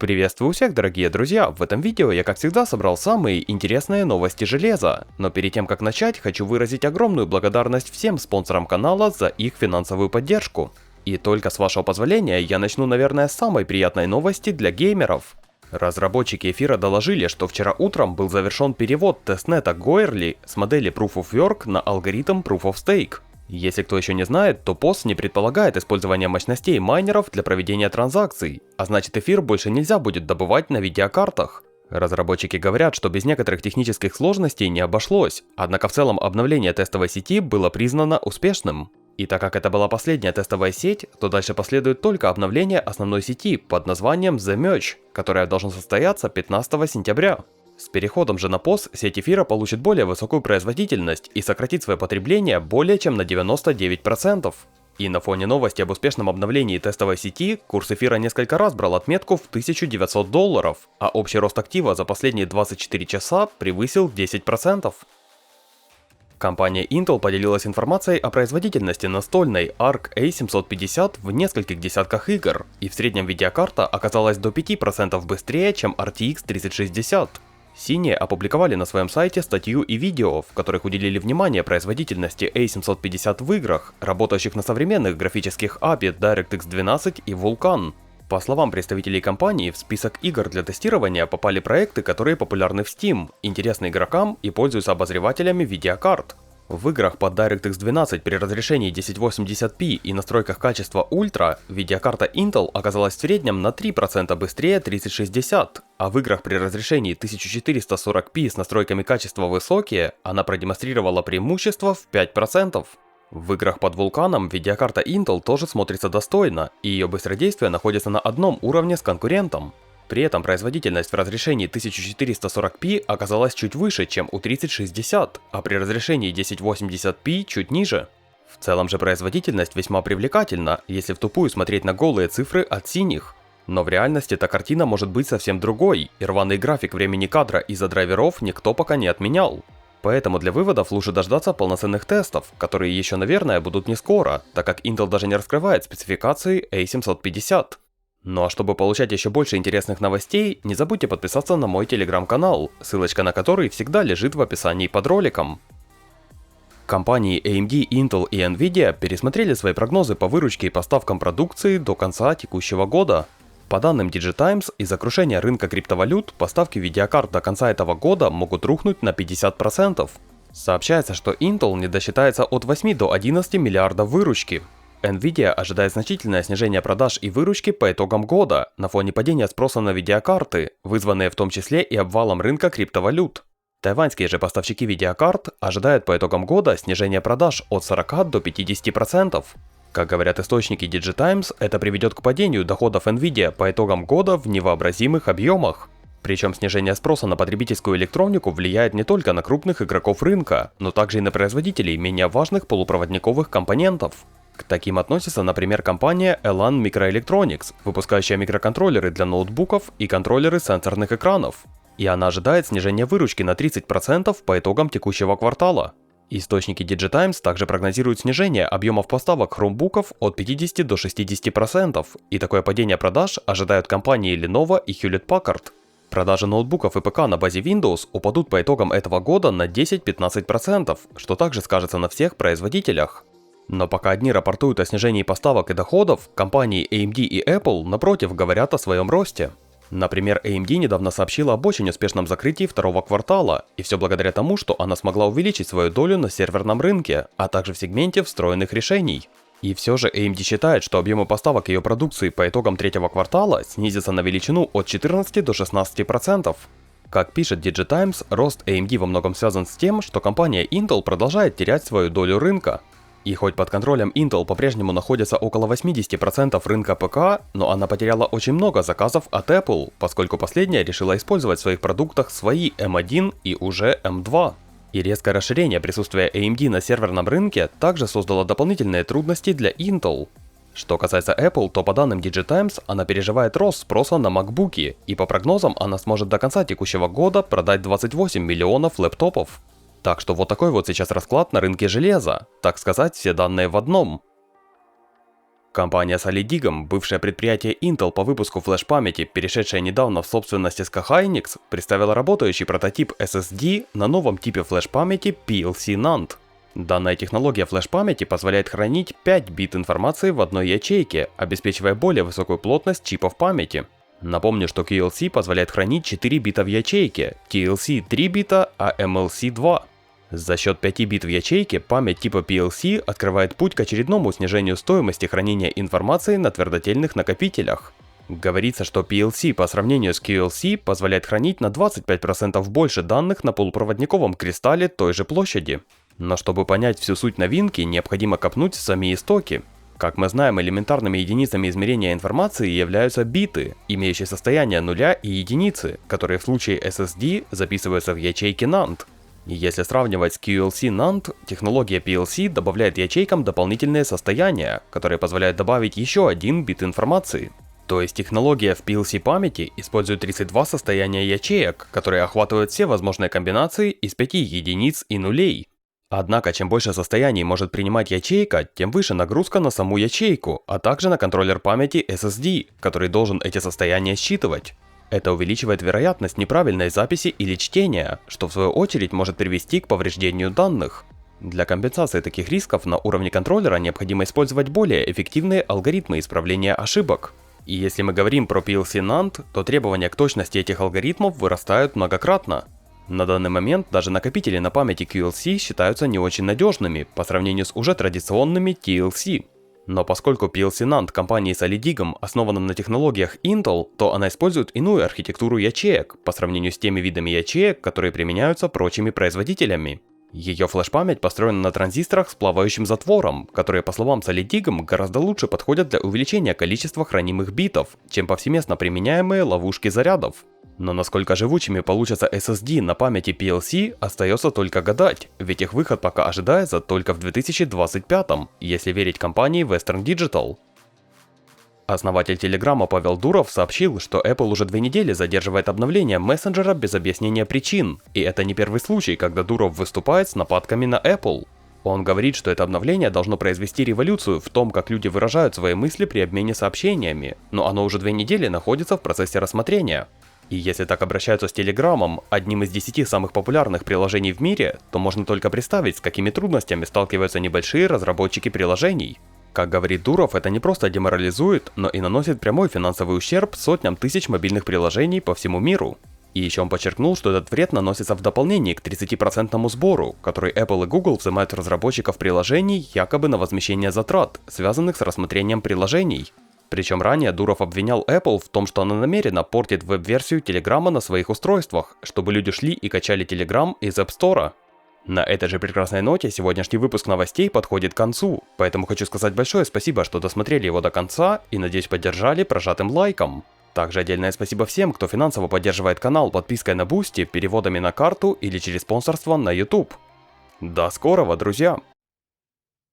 Приветствую всех, дорогие друзья! В этом видео я, как всегда, собрал самые интересные новости железа. Но перед тем, как начать, хочу выразить огромную благодарность всем спонсорам канала за их финансовую поддержку. И только с вашего позволения я начну, наверное, с самой приятной новости для геймеров. Разработчики эфира доложили, что вчера утром был завершен перевод тестнета Goerli с модели Proof of Work на алгоритм Proof of Stake. Если кто еще не знает, то POS не предполагает использование мощностей майнеров для проведения транзакций, а значит эфир больше нельзя будет добывать на видеокартах. Разработчики говорят, что без некоторых технических сложностей не обошлось, однако в целом обновление тестовой сети было признано успешным. И так как это была последняя тестовая сеть, то дальше последует только обновление основной сети под названием The Merge, которое должно состояться 15 сентября. С переходом же на POS сеть эфира получит более высокую производительность и сократит свое потребление более чем на 99%. И на фоне новости об успешном обновлении тестовой сети, курс эфира несколько раз брал отметку в $1900, а общий рост актива за последние 24 часа превысил 10%. Компания Intel поделилась информацией о производительности настольной Arc A750 в нескольких десятках игр, и в среднем видеокарта оказалась до 5% быстрее, чем RTX 3060. Синие опубликовали на своем сайте статью и видео, в которых уделили внимание производительности A750 в играх, работающих на современных графических API DirectX 12 и Vulkan. По словам представителей компании, в список игр для тестирования попали проекты, которые популярны в Steam, интересны игрокам и пользуются обозревателями видеокарт. В играх под DirectX 12 при разрешении 1080p и настройках качества Ultra видеокарта Intel оказалась в среднем на 3% быстрее 3060, а в играх при разрешении 1440p с настройками качества высокие она продемонстрировала преимущество в 5%. В играх под Vulkan видеокарта Intel тоже смотрится достойно, и ее быстродействие находится на одном уровне с конкурентом. При этом производительность в разрешении 1440p оказалась чуть выше, чем у 3060, а при разрешении 1080p чуть ниже. В целом же производительность весьма привлекательна, если в тупую смотреть на голые цифры от синих. Но в реальности эта картина может быть совсем другой, и рваный график времени кадра из-за драйверов никто пока не отменял. Поэтому для выводов лучше дождаться полноценных тестов, которые еще, наверное, будут не скоро, так как Intel даже не раскрывает спецификации A750. Ну а чтобы получать еще больше интересных новостей, не забудьте подписаться на мой телеграм-канал, ссылочка на который всегда лежит в описании под роликом. Компании AMD, Intel и Nvidia пересмотрели свои прогнозы по выручке и поставкам продукции до конца текущего года. По данным DigiTimes, из-за крушения рынка криптовалют поставки видеокарт до конца этого года могут рухнуть на 50%. Сообщается, что Intel не досчитается от 8 до 11 миллиардов выручки. Nvidia ожидает значительное снижение продаж и выручки по итогам года на фоне падения спроса на видеокарты, вызванные в том числе и обвалом рынка криптовалют. Тайваньские же поставщики видеокарт ожидают по итогам года снижение продаж от 40 до 50%. Как говорят источники DigiTimes, это приведет к падению доходов Nvidia по итогам года в невообразимых объемах. Причем снижение спроса на потребительскую электронику влияет не только на крупных игроков рынка, но также и на производителей менее важных полупроводниковых компонентов. К таким относится, например, компания Elan Microelectronics, выпускающая микроконтроллеры для ноутбуков и контроллеры сенсорных экранов. И она ожидает снижения выручки на 30% по итогам текущего квартала. Источники DigiTimes также прогнозируют снижение объемов поставок хромбуков от 50 до 60%, и такое падение продаж ожидают компании Lenovo и Hewlett Packard. Продажи ноутбуков и ПК на базе Windows упадут по итогам этого года на 10-15%, что также скажется на всех производителях. Но пока одни рапортуют о снижении поставок и доходов, компании AMD и Apple, напротив, говорят о своем росте. Например, AMD недавно сообщила об очень успешном закрытии второго квартала, и все благодаря тому, что она смогла увеличить свою долю на серверном рынке, а также в сегменте встроенных решений. И все же AMD считает, что объемы поставок ее продукции по итогам третьего квартала снизятся на величину от 14 до 16%. Как пишет DigiTimes, рост AMD во многом связан с тем, что компания Intel продолжает терять свою долю рынка. И хоть под контролем Intel по-прежнему находится около 80% рынка ПК, но она потеряла очень много заказов от Apple, поскольку последняя решила использовать в своих продуктах свои M1 и уже M2. И резкое расширение присутствия AMD на серверном рынке также создало дополнительные трудности для Intel. Что касается Apple, то по данным DigiTimes она переживает рост спроса на MacBook'и, и по прогнозам она сможет до конца текущего года продать 28 миллионов лэптопов. Так что вот такой вот сейчас расклад на рынке железа, так сказать, все данные в одном. Компания Solidigm, бывшее предприятие Intel по выпуску флеш-памяти, перешедшая недавно в собственность SK Hynix, представила работающий прототип SSD на новом типе флеш-памяти PLC NAND. Данная технология флеш-памяти позволяет хранить 5 бит информации в одной ячейке, обеспечивая более высокую плотность чипов памяти. Напомню, что QLC позволяет хранить 4 бита в ячейке, TLC 3 бита, а MLC 2. За счет 5 бит в ячейке память типа PLC открывает путь к очередному снижению стоимости хранения информации на твердотельных накопителях. Говорится, что PLC по сравнению с QLC позволяет хранить на 25% больше данных на полупроводниковом кристалле той же площади. Но чтобы понять всю суть новинки, необходимо копнуть в сами истоки. Как мы знаем, элементарными единицами измерения информации являются биты, имеющие состояние нуля и единицы, которые в случае SSD записываются в ячейке NAND. И если сравнивать с QLC NAND, технология PLC добавляет ячейкам дополнительные состояния, которые позволяют добавить еще один бит информации. То есть технология в PLC памяти использует 32 состояния ячеек, которые охватывают все возможные комбинации из 5 единиц и нулей. Однако, чем больше состояний может принимать ячейка, тем выше нагрузка на саму ячейку, а также на контроллер памяти SSD, который должен эти состояния считывать. Это увеличивает вероятность неправильной записи или чтения, что в свою очередь может привести к повреждению данных. Для компенсации таких рисков на уровне контроллера необходимо использовать более эффективные алгоритмы исправления ошибок. И если мы говорим про PLC NAND, то требования к точности этих алгоритмов вырастают многократно. На данный момент даже накопители на памяти QLC считаются не очень надежными по сравнению с уже традиционными TLC. Но поскольку PLC NAND компании Solidigm основана на технологиях Intel, то она использует иную архитектуру ячеек по сравнению с теми видами ячеек, которые применяются прочими производителями. Ее флеш-память построена на транзисторах с плавающим затвором, которые, по словам Solidigm, гораздо лучше подходят для увеличения количества хранимых битов, чем повсеместно применяемые ловушки зарядов. Но насколько живучими получатся SSD на памяти PLC, остается только гадать, ведь их выход пока ожидается только в 2025, если верить компании Western Digital. Основатель Телеграма Павел Дуров сообщил, что Apple уже 2 недели задерживает обновление мессенджера без объяснения причин, и это не первый случай, когда Дуров выступает с нападками на Apple. Он говорит, что это обновление должно произвести революцию в том, как люди выражают свои мысли при обмене сообщениями, но оно уже 2 недели находится в процессе рассмотрения. И если так обращаются с Телеграмом, одним из 10 самых популярных приложений в мире, то можно только представить, с какими трудностями сталкиваются небольшие разработчики приложений. Как говорит Дуров, это не просто деморализует, но и наносит прямой финансовый ущерб сотням тысяч мобильных приложений по всему миру. И еще он подчеркнул, что этот вред наносится в дополнение к 30% сбору, который Apple и Google взимают с разработчиков приложений якобы на возмещение затрат, связанных с рассмотрением приложений. Причем ранее Дуров обвинял Apple в том, что она намеренно портит веб-версию Телеграма на своих устройствах, чтобы люди шли и качали Telegram из App Store. На этой же прекрасной ноте сегодняшний выпуск новостей подходит к концу, поэтому хочу сказать большое спасибо, что досмотрели его до конца и, надеюсь, поддержали прожатым лайком. Также отдельное спасибо всем, кто финансово поддерживает канал подпиской на Boosty, переводами на карту или через спонсорство на YouTube. До скорого, друзья!